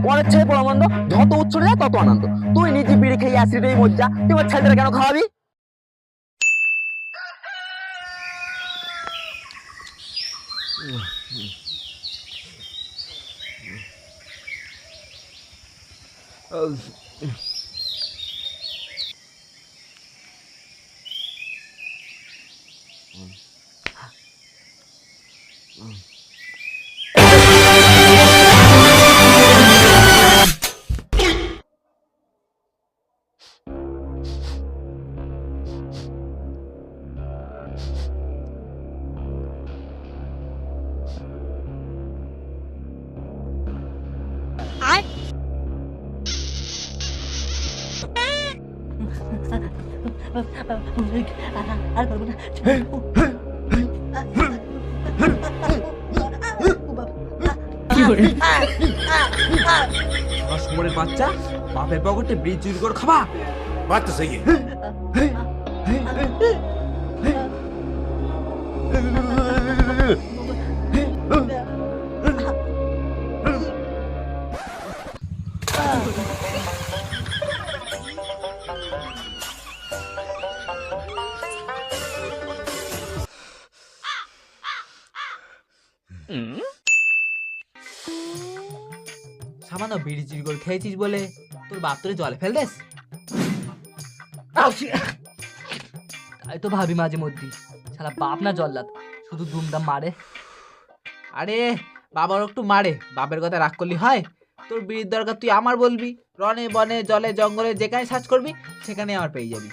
পরের ছেলে পরমানন্দ, যত উচ্ছলে যায় তত আনন্দ। তুই নিজে বিড়ি খেয়ে অ্যাসিডেই মজ্জা, তুই আমার ছেলেদের কেন খাওয়াবি? আর পারবো না। শুয়োরের বাচ্চা, বাপের পকেটে বিড়ি চুরি করে খাবা? बात तो सही है। সামান্য বিড়ি চুরি করে খেয়েছিস বলে তোর বাপ তোরে জলে ফেল দেস? তাই তো ভাবি মাঝে মধ্যে, শালা বাপ না জল্লাদ, শুধু দুমদাম মারে। আরে বাবার একটু মারে, বাপের কথা রাগ করলি হয়? তোর বিড়ির দরকার তুই আমার বলবি, রনে বনে জলে জঙ্গলে যেখানে সার্চ করবি সেখানে আমার পেয়ে যাবি।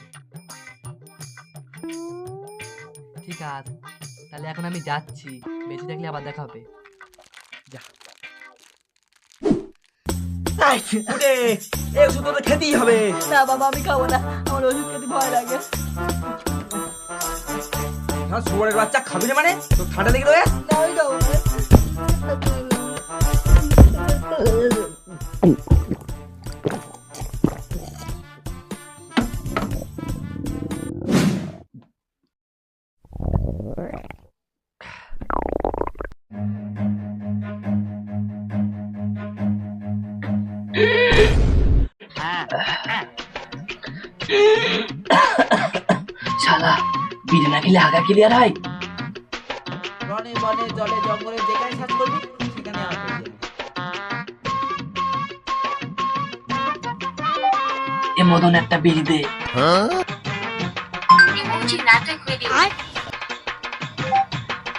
ঠিক আছে, তাহলে এখন আমি যাচ্ছি, বেঁচে থাকলে আবার দেখা হবে। যা। ওষুধ তো খেতেই হবে। না বাবা, আমি খাবো না, আমার ওষুধ খেতে ভয় লাগে। শুয়োরের বাচ্চা, খাবি না মানে? তোর ঠান্ডা লেগে রয়ে? না, আমি খাবো না। শালা বিড়ি না খেলে আগা ক্লিয়ার হয়? রনে বনে জলে জঙ্গলে যেখানে সার্চ করবি সেখানে আমার পেয়ে যাবি। এ মদন একটা বিড়ি দে।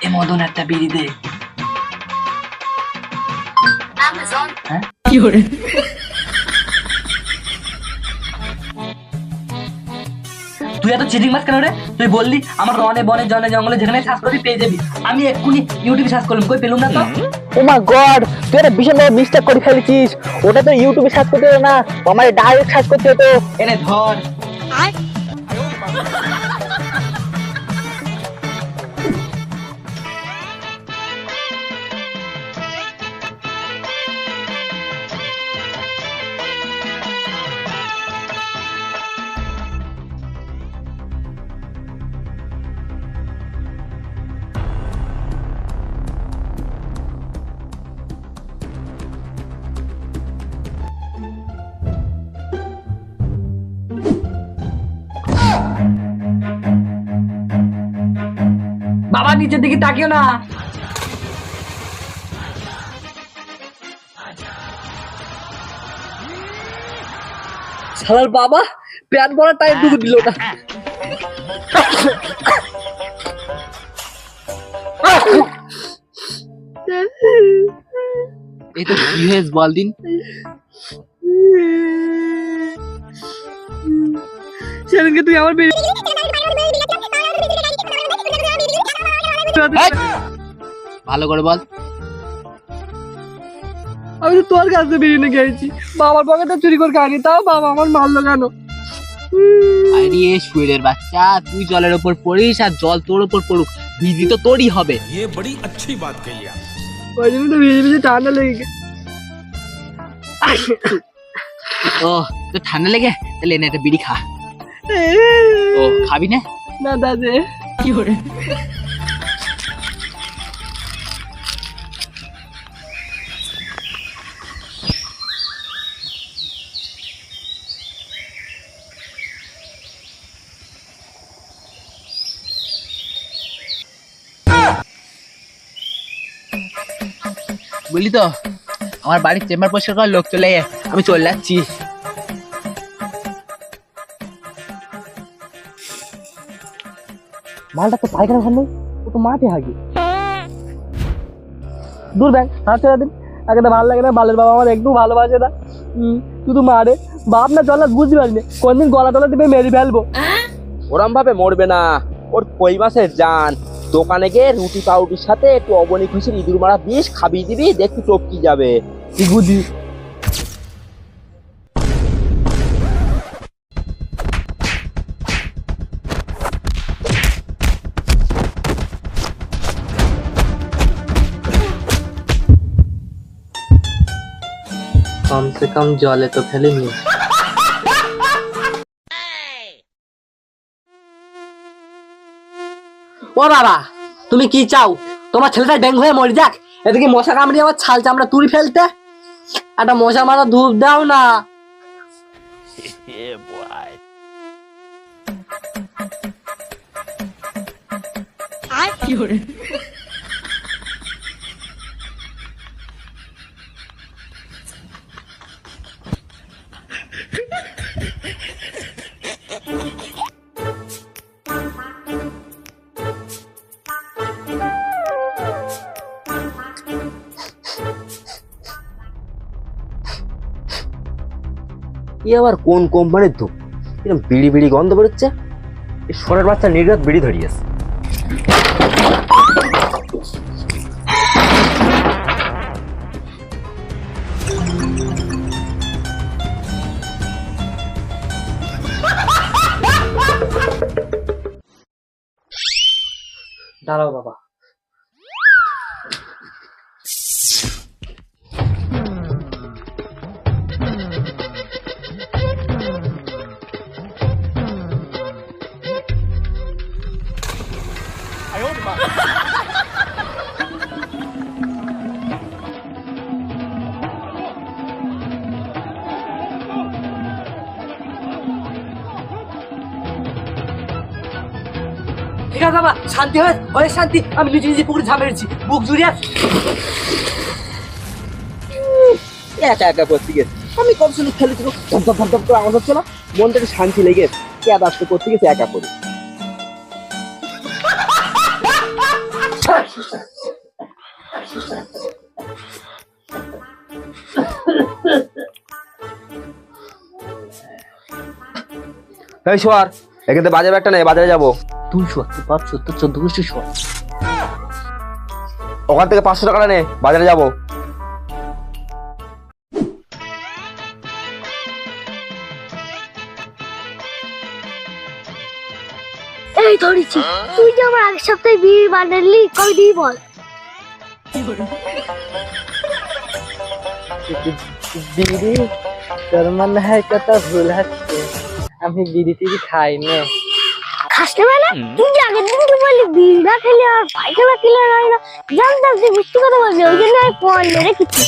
এ মদন একটা বিড়ি দে। হ্যাঁ? কি করে? তুই এত চিটিং মাছ কেন রে? তুই বললি আমার রনে বনে জনে জঙ্গলে যেখানে সার্চ করবি পেয়ে যাবি, আমি এক্ষুনি ইউটিউবে সার্চ করলাম, কই পেলুম না তো। ও মাই গড, তুই একটা ভীষণ বড় মিস্টেক করে ফেলেছিস। ওটা তো ইউটিউবে সার্চ করতে হতো না, আমার ডাইরেক্ট সার্চ করতে হতো। এনে ধর। বাবা নিচের দিকে তাকিও না। শালার বাবা প্যান পরা টাইম টুকু দিল না। এই তো কি হয়েছে বল দিন। সেদিনকে তুই আমার ভালো করে বল। আমি তো তোর কাছে বেরিয়ে খেয়েছি, বাবার পকেটটা চুরি করে খাইনি, তাও বাবা আমার মারলো কেন? আরে শুয়োরের বাচ্চা, তুই জলের উপর পড়িস আর জল তোর উপর পড়ুক, ভিজি তো তোরই হবে। ये बड़ी अच्छी बात कही आप। ওই জন্য তো ভিজে ভিজে ঠান্ডা লেগে গেছে। ও তো ঠান্ডা লেগে, তাহলে এনে একটা বিড়ি খা। ও খাবি না? না দাদা। কি করে? বুঝলি তো, আমার বাড়ির চেম্বার পরিষ্কার করার লোক চলে গেছে, আমি চলে যাচ্ছি। মালটা তো পায়খানা ঘর নেই, ও তো মাঠে হাগি। দূর ব্যাগ হাত ছেড়ে দিন, আগে তো ভালো লাগে না, বালের বাবা আমার একটু ভালোবাসে না, শুধু মারে। বাপ না জল্লাদ বুঝতে পারিনি, কোনদিন গলা টলা টিপে মেরে ফেলবো। ওরম ভাবে মরবে না, ওর কই মাসের জান। দোকানে গিয়ে রুটি পাউরুটির সাথে একটু অবনী খুশির ইঁদুর মারা বিষ খাবিয়ে দিবি, দেখবি টপকি যাবে। ইগুদি कम से कम जले तो ফেলেনি। ও বাবা, তুমি কি চাও? তোমার ছেলেটা ডেঙ্গু হয়ে মরে যাক, এদিকে মশা কামড়িয়ে আমার ছাল চামড়া তুড়ি ফেলতে। একটা মশা মারা ধূপ দাও না। এ আবার কোন কোম্পানির ধূপ? এরকম বিড়ি বিড়ি গন্ধ বেরোচ্ছে। এই সরের বাচ্চা নির্ঘাত বিড়ি ধরিয়েছে। দাঁড়াও বাবা। ঠিক আছে বাবা, শান্তি হয়, অনেক শান্তি। আমি নিজে নিজে পুকুরে ঝাঁপ মেরেছি, বুক জুড়িয়ে। একা একা করতে গেছে, আমি কত সুন্দর খেলেছিল, ধপ ধপ ধপ ধপ করে আওয়াজ হচ্ছে না, মনটা একটু শান্তি লেগে কে আসতে করতে গেছে একা করে। এই শোয়ার, এখান থেকে বাজার একটা নেই, বাজারে যাবো। তুই শোয়া, তুই 514 গোষ্ঠী শোয়া। ওখান থেকে 500 টাকা নে, বাজারে যাবো। এই ধরেছি, তুই যে আমার আগের সপ্তাহে বিড়ি বানালি, কবে দিবি বল? বিড়ি তোর মনে হয় কথা ভুল হচ্ছে, আমি বিড়ি টিড়ি খাই না। খাস না মানে? তুই যে আগের দিনকে বললি বিড়ি না খেলে আর পায়খানা ক্লিয়ার হয় না, জানতাম তুই মিষ্টি কথা বলবি, ওই জন্য আমি ফোন মেরে কিছু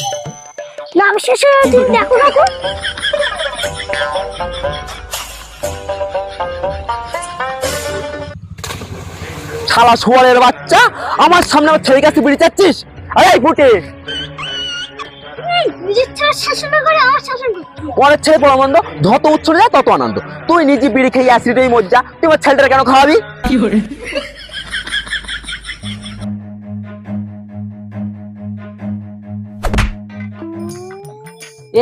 নাম শেষ হয়ে তুই দেখো দেখো। শালা শোয়ারের বাচ্চা, আমার সামনে আমার ছেলের কাছে বিড়ি চাচ্ছিস? আরে ফুটে, নিজের ছেলে শাসন করে আমার শাসন করতে। পরের ছেলে পরমানন্দ, যত উচ্ছলে যায় তত আনন্দ। তুই নিজে বিড়ি খেয়ে অ্যাসিডেই মজ্জা, তুই আমার ছেলেটা কেন খাওয়াবি?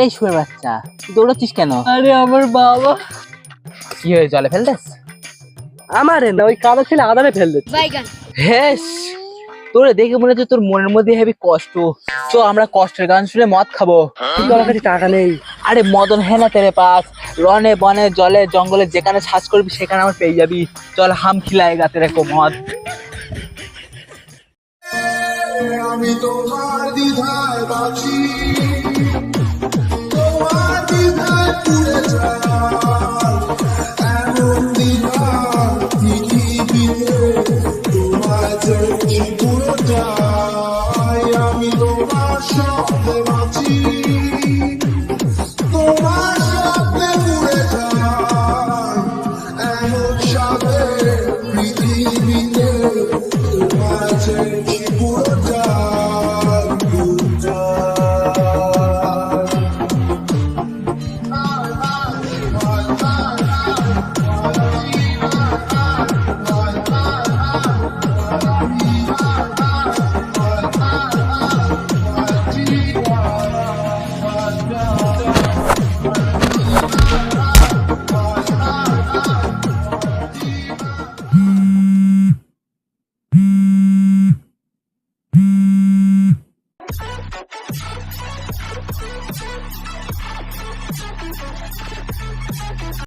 এই শুয়ে বাচ্চা, তুই দৌড়াচ্ছিস কেন? আরে আমার বাবা, কি হয়ে জলে ফেলতেস? আমারে না, ওই কালো ছেলে আদারে ফেল দিচ্ছে। হেস, তোরে দেখে মনে হচ্ছে তোর মনের মধ্যে হেবি কষ্ট। তো আমরা কষ্টের গান শুনে মদ খাবো। কিন্তু আমার কাছে টাকা নেই। আরে মদন হ্যাঁ না তেরে পাস, রনে বনে জলে জঙ্গলে যেখানে সার্চ করবি সেখানে আমার পেয়ে যাবি। চল হাম খিলায়েগা তেরে কো মদ। আমি তোমার দ্বিধায় বাঁচি।